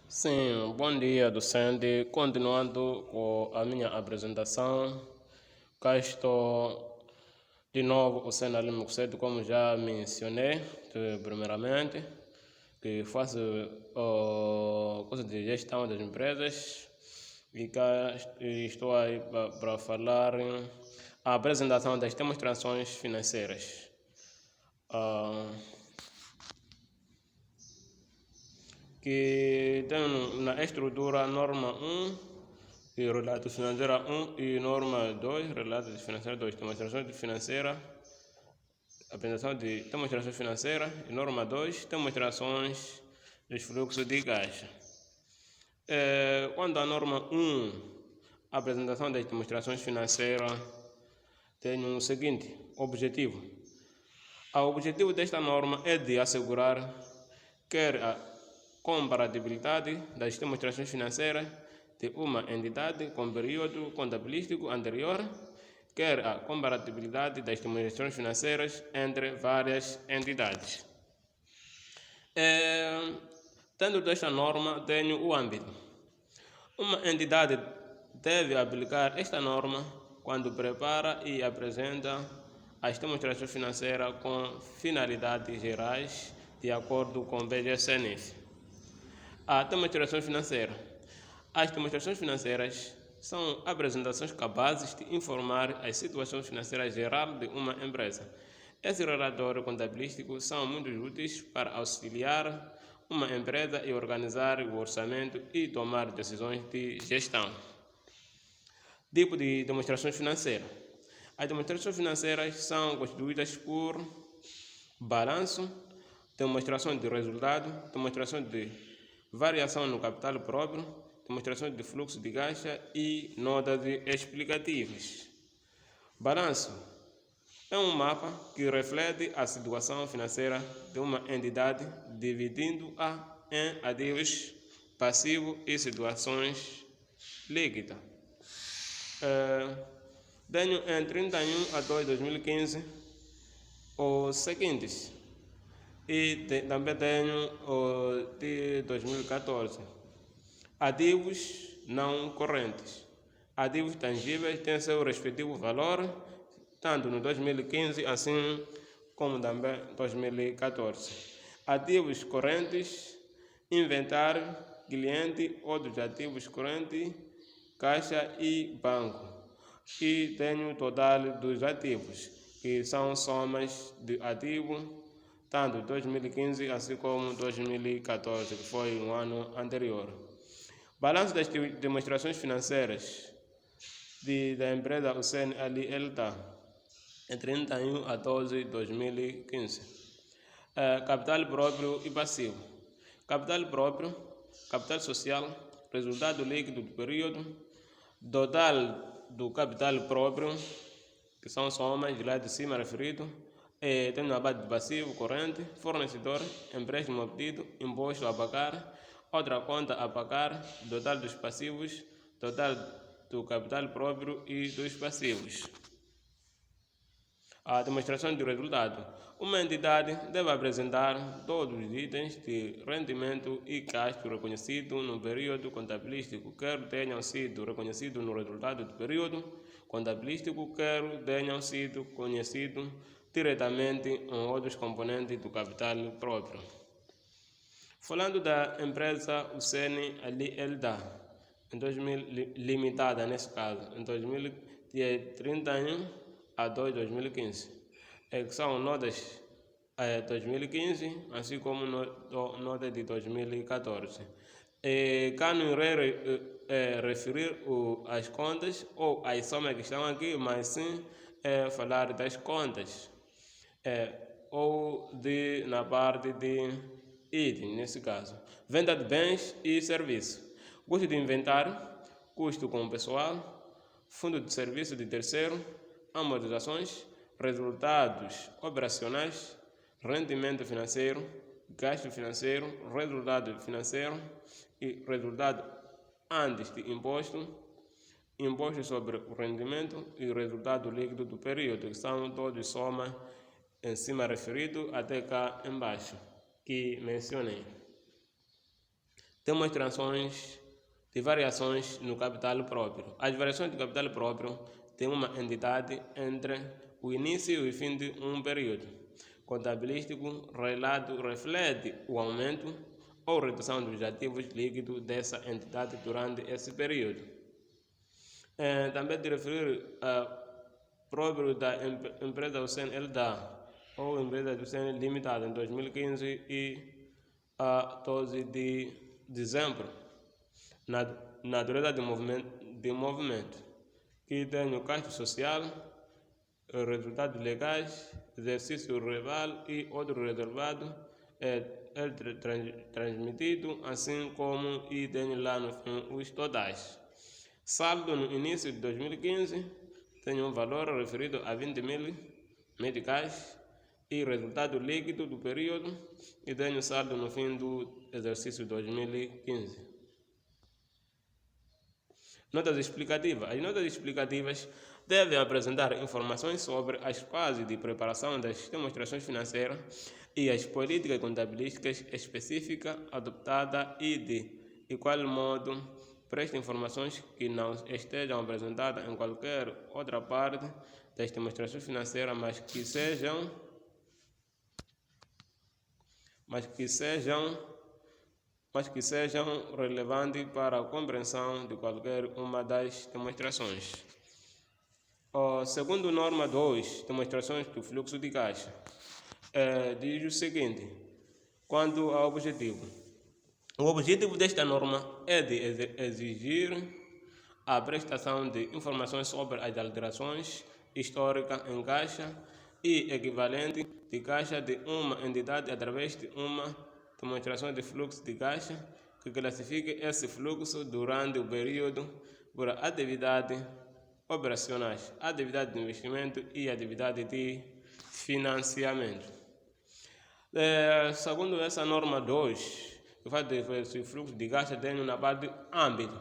Sim, bom dia, docente. Continuando com a minha apresentação, cá estou de novo o Sena Lima Cedo, como já mencionei primeiramente, que faço curso de gestão das empresas e cá estou aí para falar a apresentação das demonstrações financeiras. Que tem na estrutura norma 1 e relatos financeira 1 e norma 2, relatos financeira 2, demonstração financeira, apresentação de demonstrações financeiras e norma 2, demonstrações dos fluxos de caixa. Quando a norma 1, apresentação das demonstrações financeiras, tem o seguinte objetivo. O objetivo desta norma é de assegurar quer a comparabilidade das demonstrações financeiras de uma entidade com período contabilístico anterior, quer a comparabilidade das demonstrações financeiras entre várias entidades. Dentro desta norma, tenho o âmbito. Uma entidade deve aplicar esta norma quando prepara e apresenta as demonstrações financeiras com finalidades gerais, de acordo com o BGCNF. A demonstração financeira. As demonstrações financeiras são apresentações capazes de informar as situações financeiras gerais de uma empresa. Esses relatórios contabilísticos são muito úteis para auxiliar uma empresa e organizar o orçamento e tomar decisões de gestão. Tipo de demonstrações financeiras. As demonstrações financeiras são constituídas por balanço, demonstração de resultado, demonstração de variação no capital próprio, demonstração de fluxo de caixa e notas explicativas. Balanço é um mapa que reflete a situação financeira de uma entidade, dividindo-a em ativos, passivos e situações líquidas. Tenho em 31/2/2015 os seguintes. E também tenho o de 2014. Ativos não correntes. Ativos tangíveis têm seu respectivo valor, tanto no 2015 assim como também 2014. Ativos correntes, inventário, cliente, outros ativos correntes, caixa e banco. E tenho o total dos ativos, que são somas de ativos, tanto 2015 assim como 2014, que foi um ano anterior. Balanço das demonstrações financeiras da empresa Hussein Ali Elta, em 31/12/2015. Capital próprio e passivo. Capital próprio, capital social, resultado líquido do período, total do capital próprio, que são somas de lá de cima referido. Tem a base de passivo corrente, fornecedor, empréstimo obtido, imposto a pagar, outra conta a pagar, total dos passivos, total do capital próprio e dos passivos. A demonstração de resultado. Uma entidade deve apresentar todos os itens de rendimento e gasto reconhecidos no período contabilístico, quer tenham sido reconhecidos no resultado do período contabilístico, quer tenham sido conhecidos diretamente em outros componentes do capital próprio. Falando da empresa Hussein Ali Elda, limitada nesse caso, em 31/2/2015, que são notas 2015, assim como notas de 2014. Cá não irei referir as contas ou as somas que estão aqui, mas sim falar das contas, ou na parte de item, nesse caso. Venda de bens e serviços. Custo de inventário, custo com o pessoal, fundo de serviço de terceiro, amortizações, resultados operacionais, rendimento financeiro, gasto financeiro, resultado financeiro e resultado antes de imposto, imposto sobre o rendimento e resultado líquido do período, que são todos somas em cima referido até cá embaixo, que mencionei. demonstrações de variações no capital próprio. As variações do capital próprio têm uma entidade entre o início e o fim de um período contabilístico. Relato reflete o aumento ou redução dos ativos líquidos dessa entidade durante esse período. Também de referir próprio da empresa Hussein Elda ou empresa Hussein Limitada em 2015 e a 12 de dezembro. Natureza de movimento, que tem o gasto social, resultados legais, exercício rival e outro reservado é transmitido, assim como e tem lá no fim os totais. Saldo no início de 2015 tem um valor referido a 20 mil meticais e resultado líquido do período e tem o saldo no fim do exercício 2015. Notas explicativas. As notas explicativas devem apresentar informações sobre as fases de preparação das demonstrações financeiras e as políticas contabilísticas específicas adotadas e de igual modo presta informações que não estejam apresentadas em qualquer outra parte das demonstrações financeiras, mas que sejam relevantes para a compreensão de qualquer uma das demonstrações. Segundo norma 2, demonstrações do fluxo de caixa, diz o seguinte: quanto ao objetivo. O objetivo desta norma é de exigir a prestação de informações sobre as alterações históricas em caixa e equivalente de caixa de uma entidade através de uma demonstração de fluxo de caixa que classifique esse fluxo durante o período por atividades operacionais, atividade de investimento e atividade de financiamento. Segundo essa norma 2, o fato de esse fluxo de caixa tem na parte âmbito.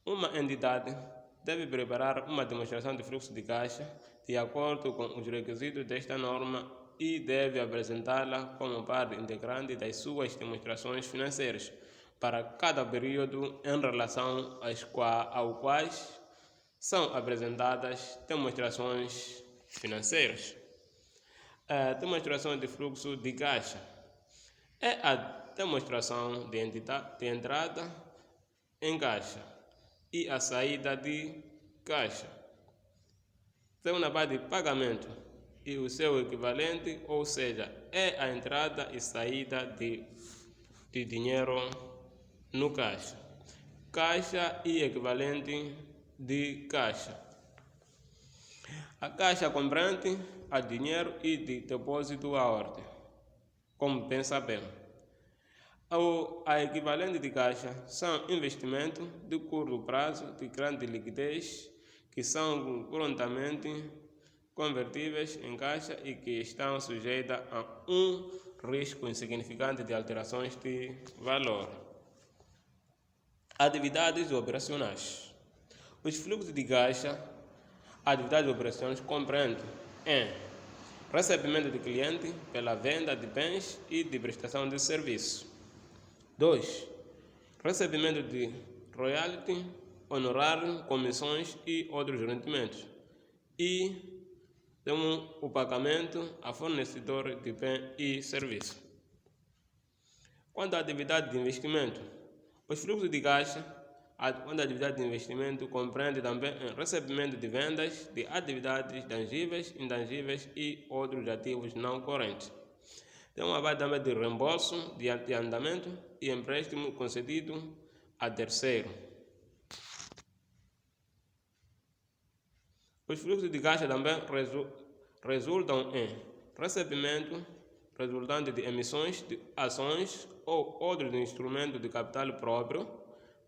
Uma entidade deve preparar uma demonstração de fluxo de caixa de acordo com os requisitos desta norma e deve apresentá-la como parte integrante das suas demonstrações financeiras para cada período em relação ao quais são apresentadas demonstrações financeiras. A demonstração de fluxo de caixa é a demonstração de entrada em caixa e a saída de caixa. Tem uma parte de pagamento e o seu equivalente, ou seja, é a entrada e saída de dinheiro no caixa. Caixa e equivalente de caixa. A caixa comprante a dinheiro e de depósito à ordem, como pensa bem. A equivalente de caixa são investimentos de curto prazo de grande liquidez que são prontamente convertíveis em caixa e que estão sujeitas a um risco insignificante de alterações de valor. Atividades operacionais. Os fluxos de caixa, atividades operacionais compreendem recebimento de cliente pela venda de bens e de prestação de serviços. 2. Recebimento de royalty, honorário, comissões e outros rendimentos. E o pagamento a fornecedores de bens e serviços. Quanto à atividade de investimento, os fluxos de caixa, quando a atividade de investimento compreende também recebimento de vendas de atividades tangíveis, intangíveis e outros ativos não correntes. Tem uma parte também de reembolso de andamento e empréstimo concedido a terceiro. Os fluxos de caixa também resultam em recebimento resultante de emissões de ações ou outros instrumentos de capital próprio,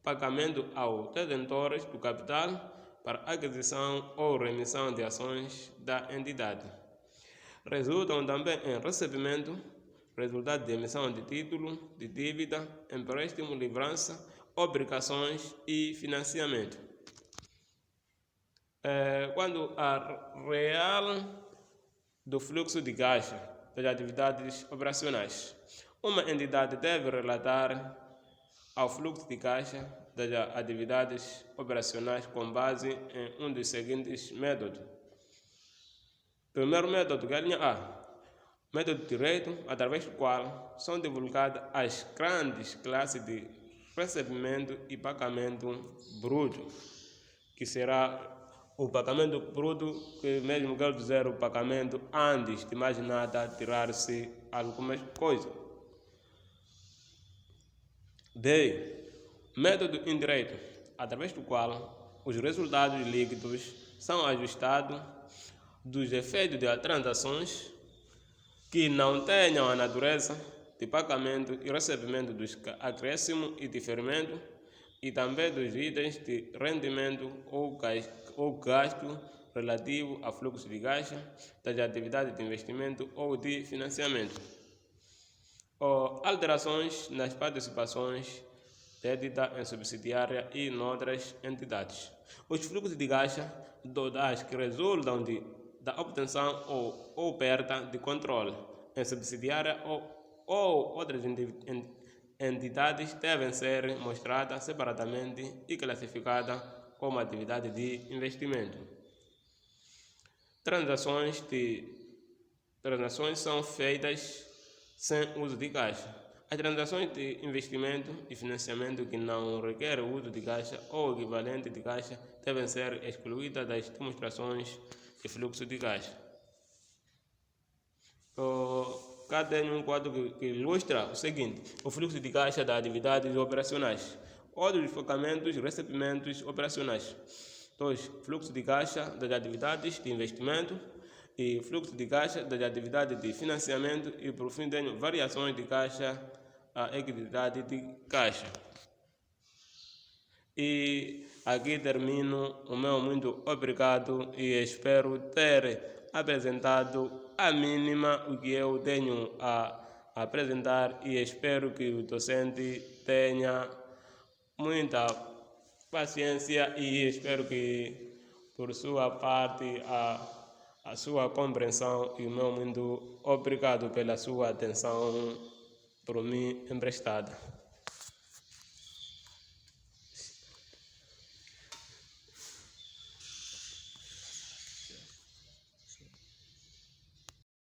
pagamento aos detentores do capital para aquisição ou remissão de ações da entidade. Resultam também em recebimento resultado de emissão de título, de dívida, empréstimo, livrança, obrigações e financiamento. Quando a real do fluxo de caixa das atividades operacionais, uma entidade deve relatar ao fluxo de caixa das atividades operacionais com base em um dos seguintes métodos. Primeiro método, que é a linha A. Método direito, através do qual são divulgadas as grandes classes de recebimento e pagamento bruto, que será o pagamento bruto, que mesmo quer dizer o pagamento antes de mais nada tirar-se algumas coisas. B. Método indireto, através do qual os resultados líquidos são ajustados dos efeitos de transações que não tenham a natureza de pagamento e recebimento dos acréscimos e diferimento, e também dos itens de rendimento ou gasto relativo a fluxo de caixa das atividades de investimento ou de financiamento. Alterações nas participações débita em subsidiária e noutras entidades. Os fluxos de caixa totais que resultam da obtenção ou perda de controle em subsidiária ou outras entidades devem ser mostradas separadamente e classificadas como atividade de investimento. Transações são feitas sem uso de caixa. As transações de investimento e financiamento que não requerem o uso de caixa ou equivalente de caixa devem ser excluídas das demonstrações de fluxo de caixa. Cá tem um quadro que ilustra o seguinte: o fluxo de caixa das atividades operacionais. Outros focamentos e recebimentos operacionais. 2. Fluxo de caixa das atividades de investimento e fluxo de caixa das atividades de financiamento, e por fim tenho variações de caixa a equidade de caixa. E aqui termino o meu muito obrigado e espero ter apresentado a mínima o que eu tenho a apresentar, e espero que o docente tenha muita paciência e espero que por sua parte a sua compreensão, e o meu muito obrigado pela sua atenção por mim emprestada.